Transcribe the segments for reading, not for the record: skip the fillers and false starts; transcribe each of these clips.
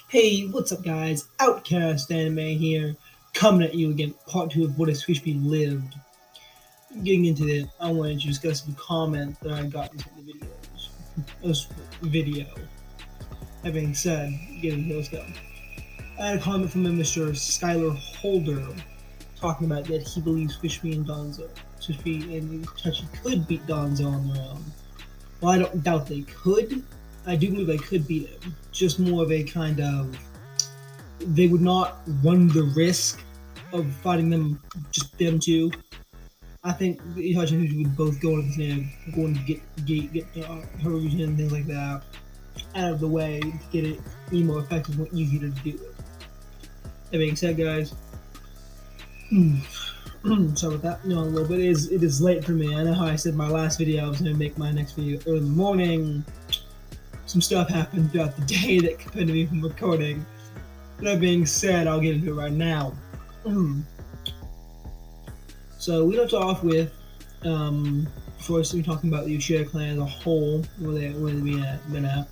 Hey, what's up, guys? Outcast Anime here, coming at you again, part 2 of What If Shisui Lived. Getting into it, I wanted to discuss some comments that I got into the videos. This video. That being said, getting here, let's go. I had a comment from a Mr. Skylar Holder talking about that he believes Shisui and Donzo, Shisui and Itachi could beat Donzo on their own. Well, I don't doubt they could. I do believe they could beat him. Just more of a kind of they would not run the risk of fighting them, just them two. I think Itachi and Fuji would both go into the going to get Haruji and things like that out of the way to get it more effective and easier to do it. That being said, guys, sorry about that. No, a little bit. It is late for me. I know how I said in my last video I was going to make my next video early in the morning. Some stuff happened throughout the day that prevented me from recording. That being said, I'll get into it right now. So we left off with first we talking about the Uchiha clan as a whole, where they've been at.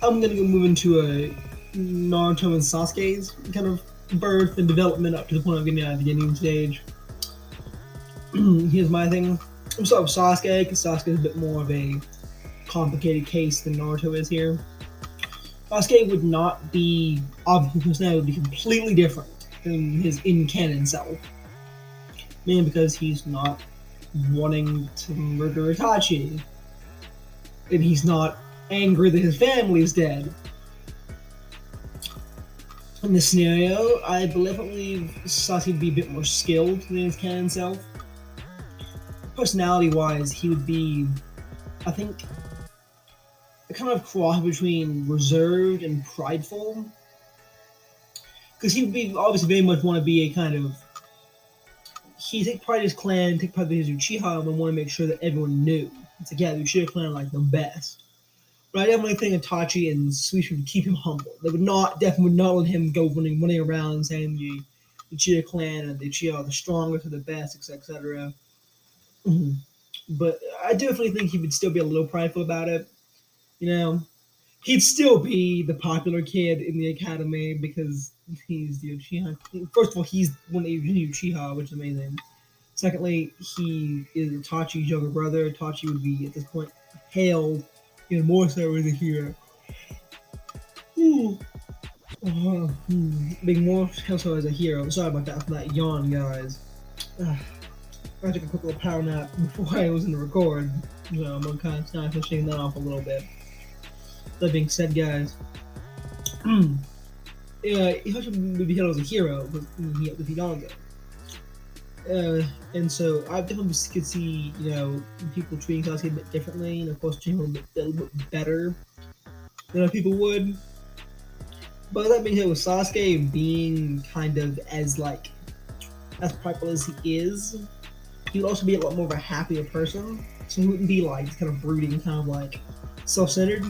I'm gonna go move into a Naruto and Sasuke's kind of birth and development up to the point of getting out of the beginning stage. Here's my thing. I'm start with Sasuke because Sasuke is a bit more of a complicated case than Naruto is here. Sasuke would not be, obviously, his personality would be completely different than his in-canon self. Mainly because he's not wanting to murder Itachi. And he's not angry that his family's dead. In this scenario, I believe Sasuke would be a bit more skilled than his canon self. Personality-wise, he would be, I think, a kind of cross between reserved and prideful. Because he would be obviously very much want to be a kind of, he take pride in his clan, take pride in his Uchiha, and want to make sure that everyone knew. It's like, yeah, the Uchiha clan are like the best. But I definitely think Itachi and Shisui would keep him humble. They definitely would not let him go running around saying the Uchiha clan and the Uchiha are the strongest or the best, etc. But I definitely think he would still be a little prideful about it. You know, he'd still be the popular kid in the academy because he's the Uchiha. First of all, he's one of the Uchiha, which is amazing. Secondly, he is Itachi's younger brother. Itachi would be, at this point, hailed even more so as a hero. Being more so as a hero. Sorry about that for that yawn, guys. I took a quick little power nap before I was in the record, so I'm kind of pushing that off a little bit. That being said, guys, Itachi would be hailed as a hero with Donzo. And so I definitely could see, people treating Sasuke a bit differently, and of course treating him a little bit better than people would. But that being said, with Sasuke being kind of as prideful as he is, he would also be a lot more of a happier person. So he wouldn't be like kind of brooding, kind of like self-centered.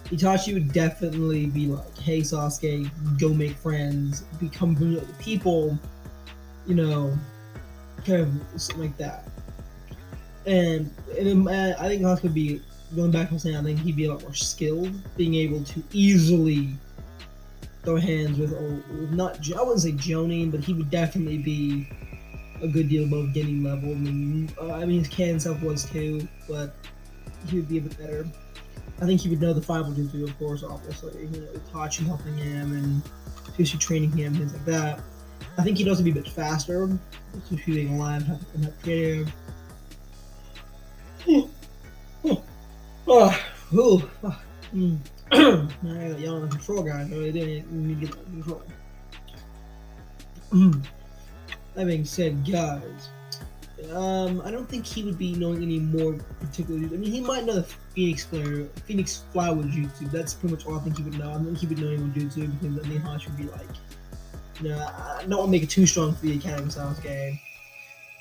Itachi would definitely be like, "Hey Sasuke, go make friends, become familiar with people," kind of something like that. And I think Sasuke would be, going back to saying, I think he'd be a lot more skilled, being able to easily throw hands with, I wouldn't say Jonin, but he would definitely be a good deal above getting level. I mean his canon self was too, but he would be a bit better. I think he would know the five jutsu, of course, obviously. Itachi helping him and Shisui training him, things like that. I think he'd also be a bit faster, Shisui being alive and not creative. I got yelling on the control, guys. I really didn't need to get that control. That being said, guys, I don't think he would be knowing any more particular. I mean, he might know the Phoenix Flower Jutsu. That's pretty much all I think he would know. I don't think he would know any more Jutsu because I think Hachi would be like, I don't want to make it too strong for the Academy Sasuke.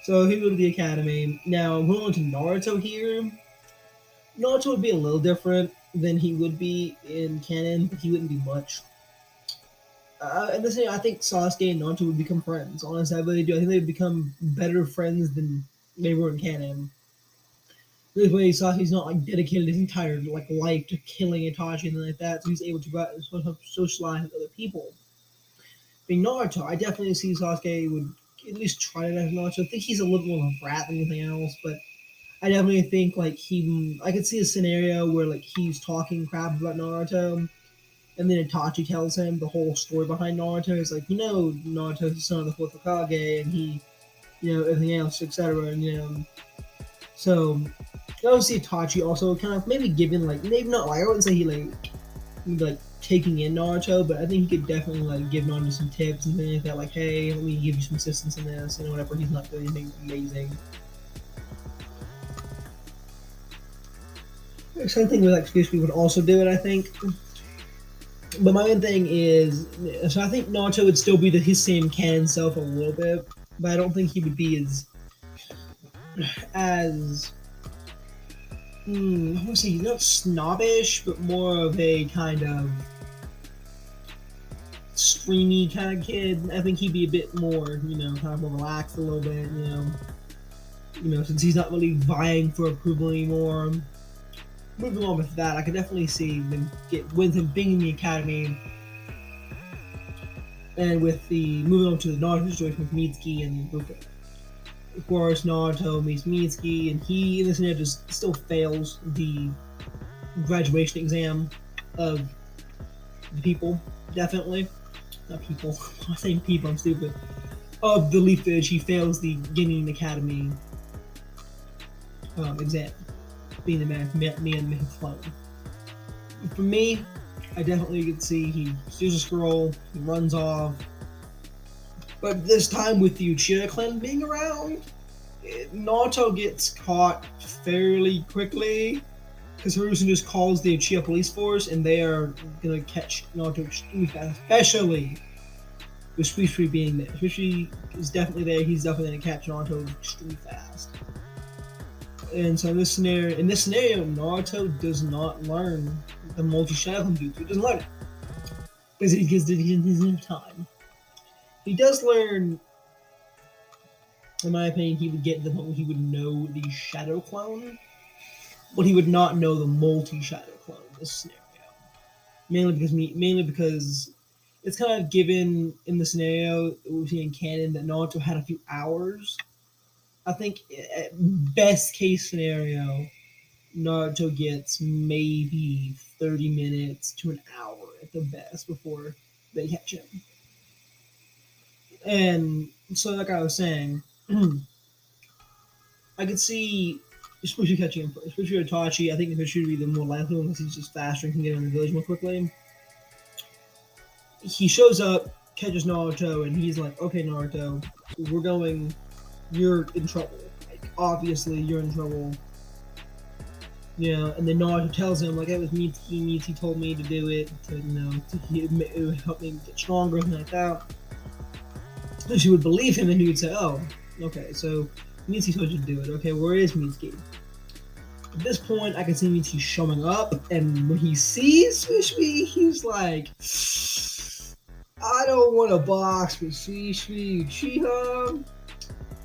So he would go to the Academy. Now, going on to Naruto here, Naruto would be a little different than he would be in canon, but he wouldn't be much. And this, I think Sasuke and Naruto would become friends. Honestly, I really do. I think they'd become better friends than they were in canon. This way, Sasuke's not like dedicated his entire like life to killing Itachi and like that, so he's able to go out and socialize with other people. Being Naruto, I definitely see Sasuke would at least try to have Naruto. I think he's a little more of a brat than anything else, but I definitely think like I could see a scenario where like he's talking crap about Naruto, and then Itachi tells him the whole story behind Naruto. He's like, Naruto's the son of the fourth Hokage, and he, everything else, etc. And so I don't see Itachi also kind of maybe giving like maybe not like I wouldn't say he like taking in Naruto, but I think he could definitely like give Naruto some tips and things like that. Like, hey, let me give you some assistance in this, whatever. He's not doing anything amazing. Same thing with like Shisui would also do it, I think. But my main thing is, so I think Naruto would still be his same canon self a little bit, but I don't think he would be as I want to say not snobbish, but more of a kind of streamy kind of kid. I think he'd be a bit more, kind of more relaxed a little bit, since he's not really vying for approval anymore. Moving on with that, I could definitely see them with him being in the academy, and with the moving on to the Naruto situation with Mitsuki and Luka. Of course, Naruto meets Mitsuki, and he in this scenario just still fails the graduation exam of the people. Definitely, not people. I'm saying people. I'm stupid. Of the Leaf Village, he fails the Guinean Academy exam, being the man clone. For me, I definitely could see he steals a scroll, he runs off. But this time with the Uchiha clan being around, Naruto gets caught fairly quickly because Hiruzen just calls the Uchiha police force and they are gonna catch Naruto extremely fast, especially with Shisui being there. Shisui is definitely there. He's definitely gonna catch Naruto extremely fast. And so in this scenario, Naruto does not learn the multi-shadow jutsu. He doesn't learn it because he doesn't have time. He does learn. In my opinion, he would get to the point where he would know the shadow clone, but he would not know the multi-shadow clone in this scenario. Mainly because it's kind of given in the scenario we've seen in canon that Naruto had a few hours. I think at best case scenario, Naruto gets maybe 30 minutes to an hour at the best before they catch him. And so, like I was saying, I could see Shisui catching him first. Shisui Itachi, I think Shisui would be the more likely one because he's just faster and can get in the village more quickly. He shows up, catches Naruto, and he's like, okay, Naruto, you're in trouble. Like, obviously, you're in trouble. And then Naruto tells him, like, it was Mitsuki told me to do it, it would help me get stronger, and like that. So she would believe him, and he would say, oh, okay, so Mitsuki told you to do it. Okay, where is Mitsuki? At this point, I can see Mitsuki showing up, and when he sees Shisui, he's like, I don't want to box with Shisui Uchiha.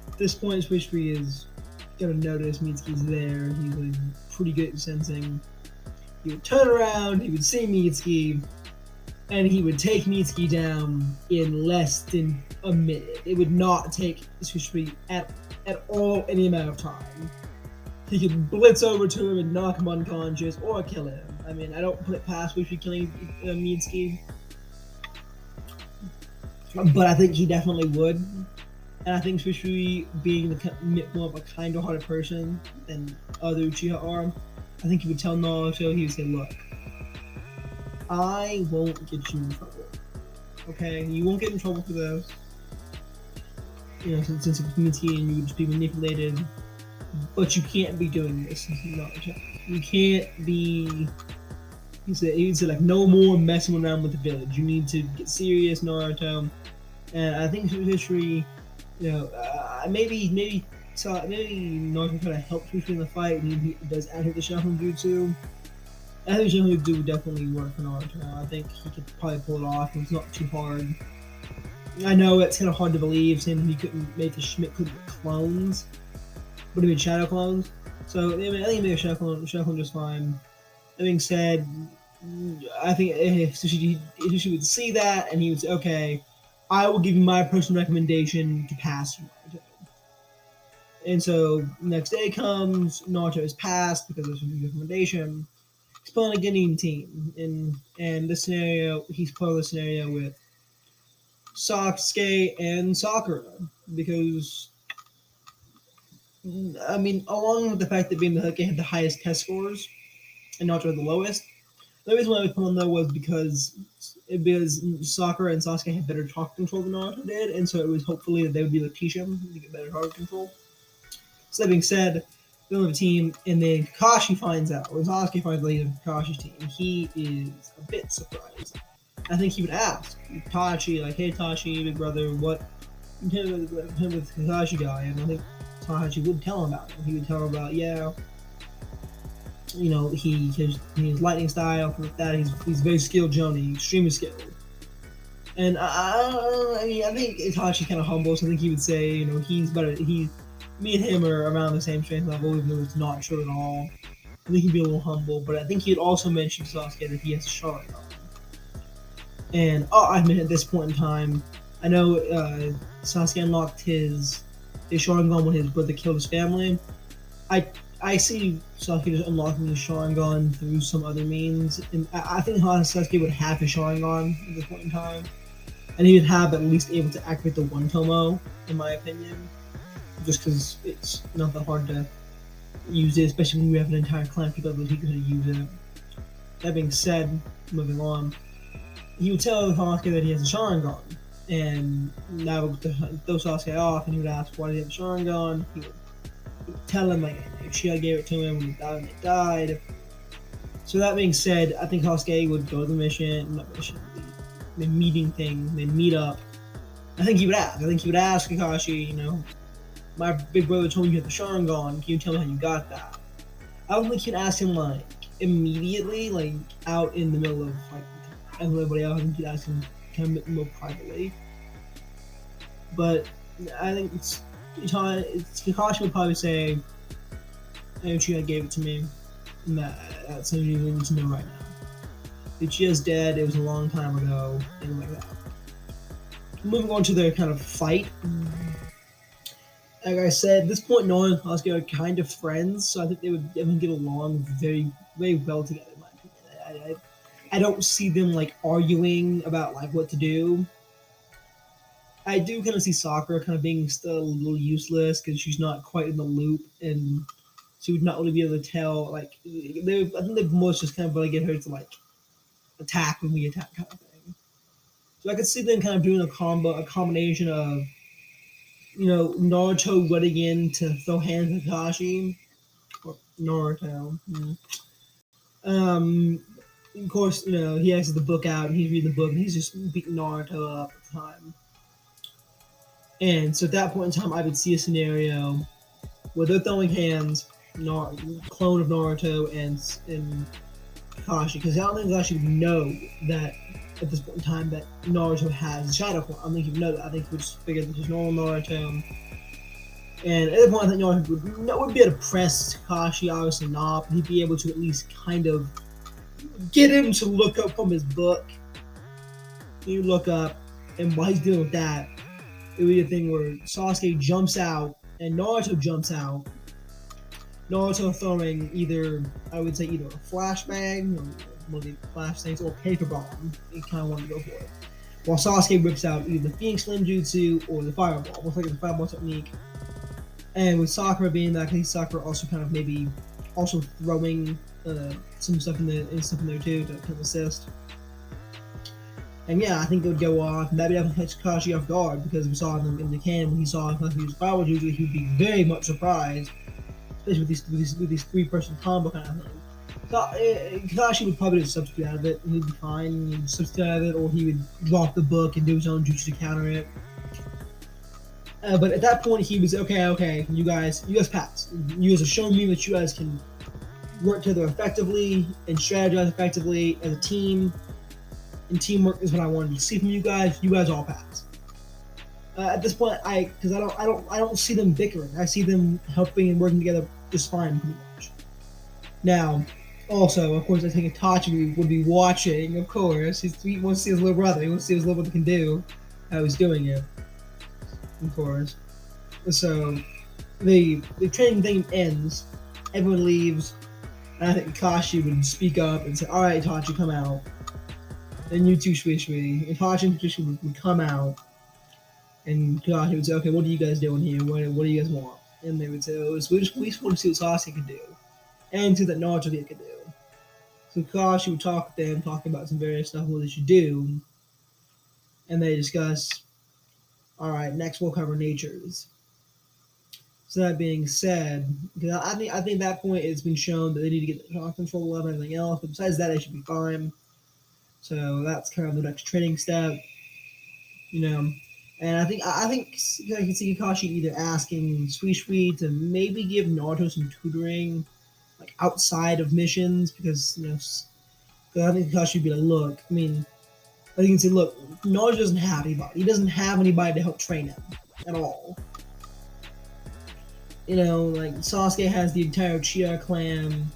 At this point, Shisui is gonna notice Mitsuki's there. He's like pretty good at sensing. He would turn around, he would see Mitsuki, and he would take Mitsuki down in less than a minute. It would not take Shisui at all any amount of time. He could blitz over to him and knock him unconscious or kill him. I mean, I don't put it past Shisui killing Mitsuki, but I think he definitely would. And I think Shisui being more of a kinder-hearted person than other Uchiha are, I think he would tell Naruto, he would say, look, I won't get you in trouble. Okay? You won't get in trouble for this. Since it's a community and you would just be manipulated. But you can't be doing this, Naruto. You can't be... He said, like, no more messing around with the village. You need to get serious, Naruto. And I think Shisui, maybe Naruto try to help Shisui in the fight, and he does add the Shuffling Jutsu. I think Shuffling Jutsu would definitely work for Naruto. I think he could probably pull it off, and it's not too hard. I know it's kind of hard to believe, saying he couldn't make the Schmidt couldn't get clones, but he made shadow clones. So I mean, I think maybe shuffling just fine. That being said, I think if Sushi would see that and he would say, okay, I will give you my personal recommendation to pass Naruto. And so next day comes, Naruto is passed because of his recommendation. He's playing a Guinean team, and this scenario, he's playing the scenario with Sasuke and Sakura because I mean, along with the fact that being the Hokage had the highest test scores and Naruto had the lowest, the reason why we put him though was because Sakura and Sasuke had better talk control than Naruto did, and so it was hopefully that they would be able to teach him to get better talk control. So that being said, we have a team, and then Kakashi finds out. When Sasuke finds out he's on Kakashi's team, he is a bit surprised. I think he would ask Tachi, like, "Hey Tachi, big brother, what him with Kakashi guy?" And I think Tachi would tell him about it. He would tell him about, yeah, you know, his lightning style, like that. He's very skilled, Johnny, extremely skilled. And I think Itachi kind of humble, so I think he would say, you know, he's better. Me and him are around the same strength level, even though it's not true at all. I think he'd be a little humble, but I think he'd also mention to Sasuke that he has a Sharingan. And I mean, at this point in time, I know Sasuke unlocked his Sharingan when his brother killed his family. I see Sasuke just unlocking his Sharingan through some other means, and I think Sasuke would have his Sharingan at this point in time, and he would have at least able to activate the one Tomo, in my opinion, just because it's not that hard to use it, especially when we have an entire clan of people that he could use it. That being said, moving on, he would tell Sasuke that he has a Sharingan, and that would throw Sasuke off, and he would ask why do he have a Sharingan. He would tell him like Uchiha gave it to him when he died. So that being said, I think Sasuke would go to the the meeting thing, they meet up. I think he would ask Kakashi, you know, my big brother told me you had the Sharingan, can you tell me how you got that? I don't think he'd ask him like immediately, like out in the middle of like everybody else. I think he'd ask him kind of more privately. But I think Kakashi would probably say, Uchiha gave it to me, and that's something you need to know right now. Uchiha's dead, it was a long time ago, and like that. Moving on to their kind of fight. Like I said, at this point, Noah and Sasuke are kind of friends, so I think they would definitely get along very, very well together, in my opinion. I don't see them like arguing about like what to do. I do kind of see Sakura kind of being still a little useless because she's not quite in the loop, and she would not really be able to tell. Like, I think they most just kind of really get her to like attack when we attack, kind of thing. So I could see them kind of doing a combination of, you know, Naruto running in to throw hands at Kakashi, or Naruto. Of course, you know, he has the book out and he's reading the book and he's just beating Naruto up at the time. And so at that point in time, I would see a scenario where they're throwing hands, clone of Naruto and Kakashi, because I don't think Kakashi would know that at this point in time that Naruto has a shadow form. I don't think he would know that. I think he would just figure this is normal Naruto. And at that point, I think Naruto would be able to press Kakashi, obviously not, but he'd be able to at least kind of get him to look up from his book. He would look up, and while he's dealing with that, it would be a thing where Sasuke jumps out and Naruto jumps out. Naruto throwing either a flashbang or one of the flash things or paper bomb. He kind of wanted to go for it. While Sasuke whips out either the Phoenix Flame Jutsu or the Fireball, most likely the Fireball technique. And with Sakura being that, I think Sakura also kind of maybe also throwing some stuff in there too to kind of assist. And yeah, I think it would go off, and that would definitely catch Kakashi off guard because we saw him in the can when he saw Kakashi use Fireball Jutsu, he would be very much surprised, especially with these three-person combo kind of thing. So Kakashi would probably just substitute out of it, and he'd be fine. He'd substitute out of it, or he would drop the book and do his own jutsu to counter it. But at that point, he was okay. You guys pass. You guys have shown me that you guys can work together effectively and strategize effectively as a team. And teamwork is what I wanted to see from you guys. You guys all pass. At this point, because I don't see them bickering. I see them helping and working together just fine, pretty much. Now, also, of course, I think Itachi would be watching. Of course, he wants to see his little brother. He wants to see his little brother can do. How he's doing it, of course. So the training thing ends. Everyone leaves. And I think Itachi would speak up and say, "All right, Itachi, come out." Then you two, Shui. Itachi and Shui would come out, and Itachi would say, "Okay, what are you guys doing here? What do you guys want?" And they would say, "Oh, we just want to see what Sasuke can do, and see that Naruto can do." So Itachi would talk with them, talking about some various stuff what they should do, and they discuss. All right, next we'll cover natures. So that being said, because I think at that point it's been shown that they need to get the shock control level and everything else, but besides that, they should be fine. So that's kind of the next training step, you know. And I think I can see Kakashi either asking Sui to maybe give Naruto some tutoring, like outside of missions, because cause I think Kakashi would be like, look, I mean, I think he'd say, look, Naruto doesn't have anybody. He doesn't have anybody to help train him at all. Like Sasuke has the entire Uchiha clan,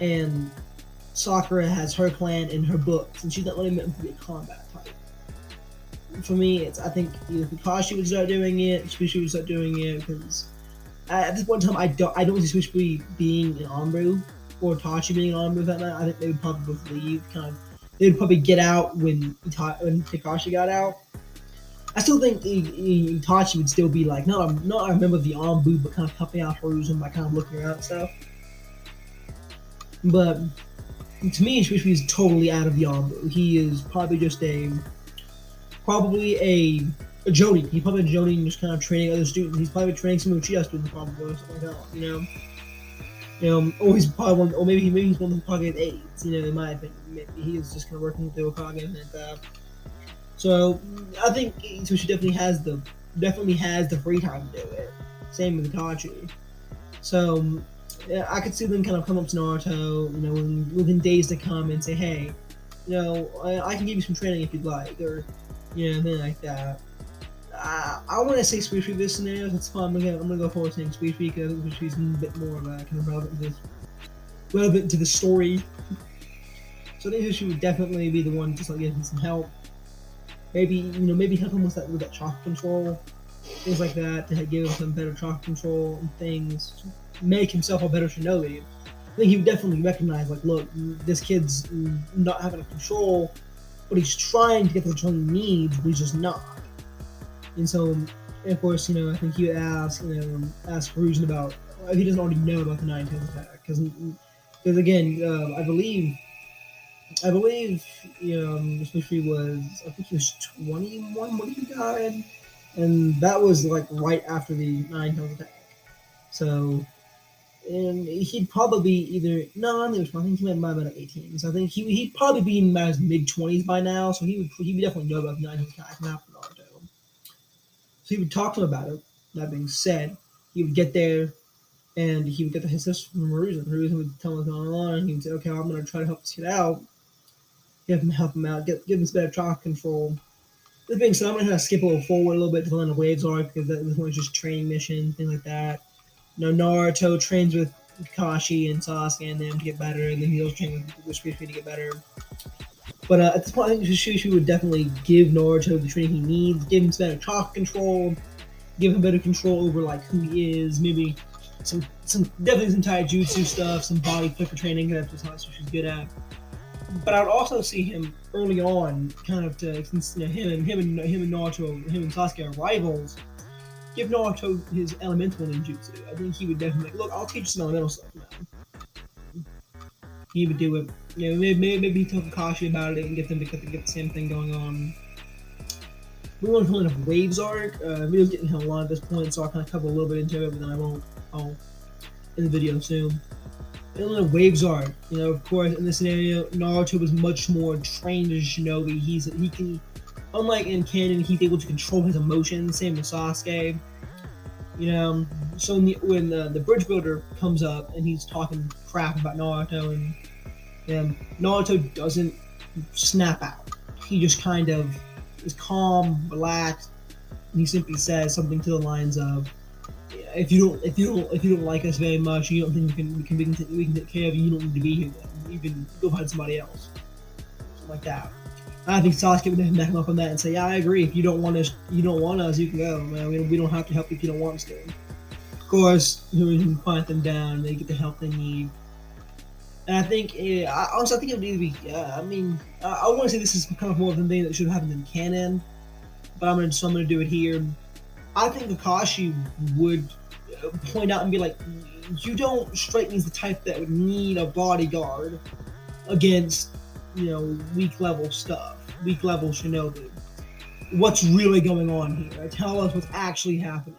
and Sakura has her clan in her books, and she's not really meant to be a combat type. For me, I think either Kakashi would start doing it, Shisui would start doing it, because at this point in time, I don't see Shisui being an Anbu or Itachi being an Anbu. That night, I think they would probably both leave. They would probably get out when Kakashi got out. I still think Itachi would still be like not a member of the Anbu, but kind of helping out Hiruzen by kind of looking around and stuff. But to me, Shisui is totally out of the Anbu. He is probably just probably a Jonin. He's probably a Jonin, just kind of training other students. He's probably training some Uchiha students, probably or something like that. Or he's probably one, or maybe he's one of the Hokage's aides. In my opinion, maybe he is just kind of working with the Hokage and like that. So I think Shisui definitely has the free time to do it. Same with Itachi. So I could see them kind of come up to Naruto, within days to come and say, hey, I can give you some training if you'd like, or anything like that. I want to say Sweet for this scenario. That's fun. I'm gonna go forward saying Sweet because I think Sweet's a bit more kind of relevant to the story. So I think Shisui would definitely be the one just like getting some help. Maybe help him with that chakra control, things like that, to give him some better chakra control and things, to make himself a better shinobi. I think he would definitely recognize, like, look, this kid's not having a control, but he's trying to get the control he needs, but he's just not. And so, of course, I think he would ask Hiruzen about if he doesn't already know about the Nine Tails attack, because again, I believe Smithy was, I think he was 21 when he died, and that was like right after the Nine Tails attack. So, and he'd probably be I think he might have been 18. So I think he'd probably be in his mid-20s by now. So he'd definitely know about the Nine Tails attack and after Naruto. So he would talk to him about it. That being said, he would get there, and he would get his sister from Hiruzen. Hiruzen would tell him what's going on, and he would say, okay, I'm going to try to help this kid out. Help him out, give him some better chakra control. This being said, I'm going to skip forward a little bit to learn the Waves arc, because this one's just training mission, things like that. Naruto trains with Kakashi and Sasuke and them to get better, and then he also trains with Shisui to get better. But at this point, I think Shisui would definitely give Naruto the training he needs, give him some better chakra control, give him better control over like who he is, maybe definitely some taijutsu stuff, some body flipper training, that's what Shishui's good at. But I would also see him early on, kind of since him and Naruto, him and Sasuke are rivals, give Naruto his elemental ninjutsu. I think he would definitely look. I'll teach you some elemental stuff now. He would do it. Maybe he tell Kakashi about it and get them to get the same thing going on. We want to of Waves arc. Video's getting kind of long at this point, so I'll kind of cover a little bit into it, but then I won't. I'll in the video soon. In Waves arc, of course, in this scenario, Naruto was much more trained as a shinobi. He can, unlike in canon, he's able to control his emotions. Same with Sasuke. So when the bridge builder comes up and he's talking crap about Naruto, and Naruto doesn't snap out. He just kind of is calm, relaxed, He simply says something to the lines of, if you don't like us very much, you don't think we can take care of you. You don't need to be here. Then you can go find somebody else, something like that. I think Sasuke would back him up on that and say, "Yeah, I agree. If you don't want us, you can go. Man, we don't have to help you if you don't want us to." Of course, we can find them down. They get the help they need. And I think, honestly, I think it would need to be. I mean, I want to say this is kind of more of a thing that should have happened in canon, but I'm gonna do it here. I think Kakashi would point out and be like, "You don't strike me as the type that would need a bodyguard against, weak level stuff, weak level shinobi. What's really going on here? Tell us what's actually happening."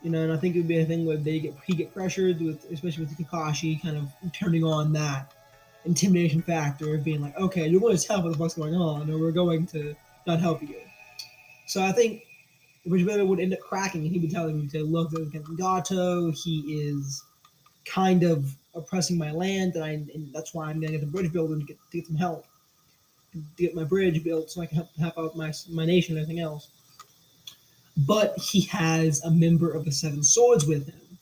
And I think it would be a thing where he get pressured with, especially with Kakashi, kind of turning on that intimidation factor of being like, "Okay, you're going to tell us what's going on, or we're going to not help you." So I think Ridgewater would end up cracking, and he would tell him to look at Gato. He is kind of oppressing my land, and that's why I'm going to get the bridge builder to get some help, to get my bridge built so I can help out my nation and everything else. But he has a member of the Seven Swords with him.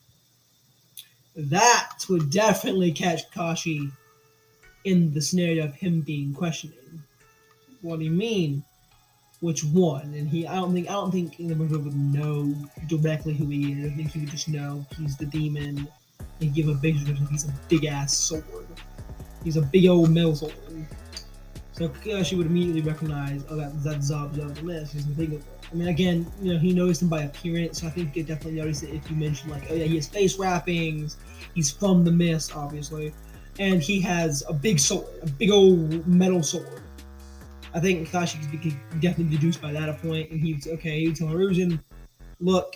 That would definitely catch Kakashi in the scenario of him being questioning. What do you mean? Which one? And I don't think the movie would know directly who he is. I think he would just know he's the demon and give a big description. He's a big ass sword. He's a big old metal sword. So Kakashi would immediately recognize, oh, that's Zab the Mist. He's the thing of it. I mean, again, he noticed him by appearance, so I think you could definitely notice it if you mention, like, oh yeah, he has face wrappings, he's from the Mist, obviously, and he has a big sword, a big old metal sword. I think Kakashi could definitely be deduced by that point, and he would tell Hiruzen, look,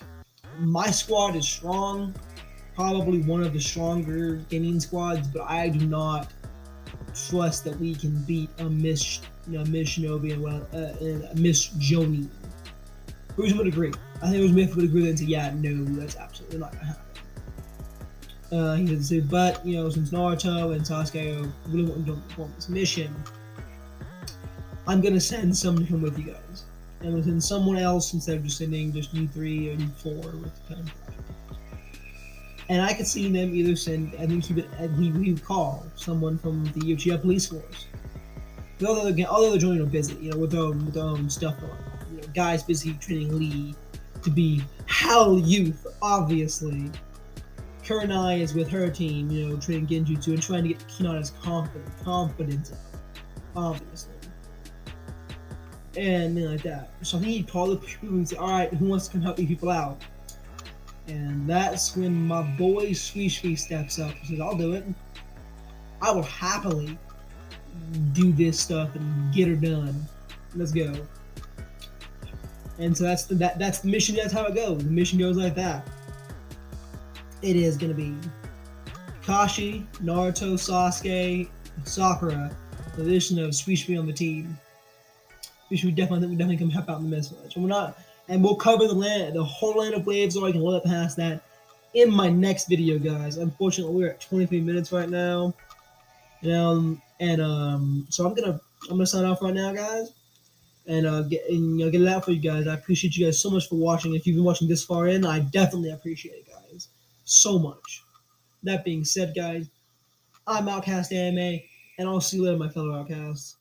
my squad is strong, probably one of the stronger gaming squads, but I do not trust that we can beat a Miss Shinobi and a Miss Joni. Hiruzen would agree. I think Hiruzen would agree and say, yeah, no, that's absolutely not going to happen. He said, but, since Naruto and Sasuke really want this mission, I'm going to send someone to come with you guys. And I'm going to send someone else instead of just sending just you three or you four with the kind of project. And I could see them either send, I think he would call someone from the Uchiha police force. All the other joining are busy, with their own stuff going on. Guys busy training Lee to be Hell Youth, obviously. Kurenai is with her team, training Genjutsu and trying to get Hinata's confidence up, obviously. And like that. So I think he'd call the people and say, alright, who wants to come help these people out? And that's when my boy Shisui steps up and says, I'll do it. I will happily do this stuff and get her done. Let's go. And so that's the mission. That's how it goes. The mission goes like that. It is gonna be Kakashi, Naruto, Sasuke, Sakura, the addition of Shisui on the team. Shisui definitely come help out in the mess village. And we'll cover the whole land of waves, so I can load up past that in my next video, guys. Unfortunately, we're at 23 minutes right now. So I'm gonna sign off right now, guys. And get it out for you guys. I appreciate you guys so much for watching. If you've been watching this far in, I definitely appreciate it, guys, so much. That being said, guys, I'm Outcast Anime, and I'll see you later, my fellow Outcasts.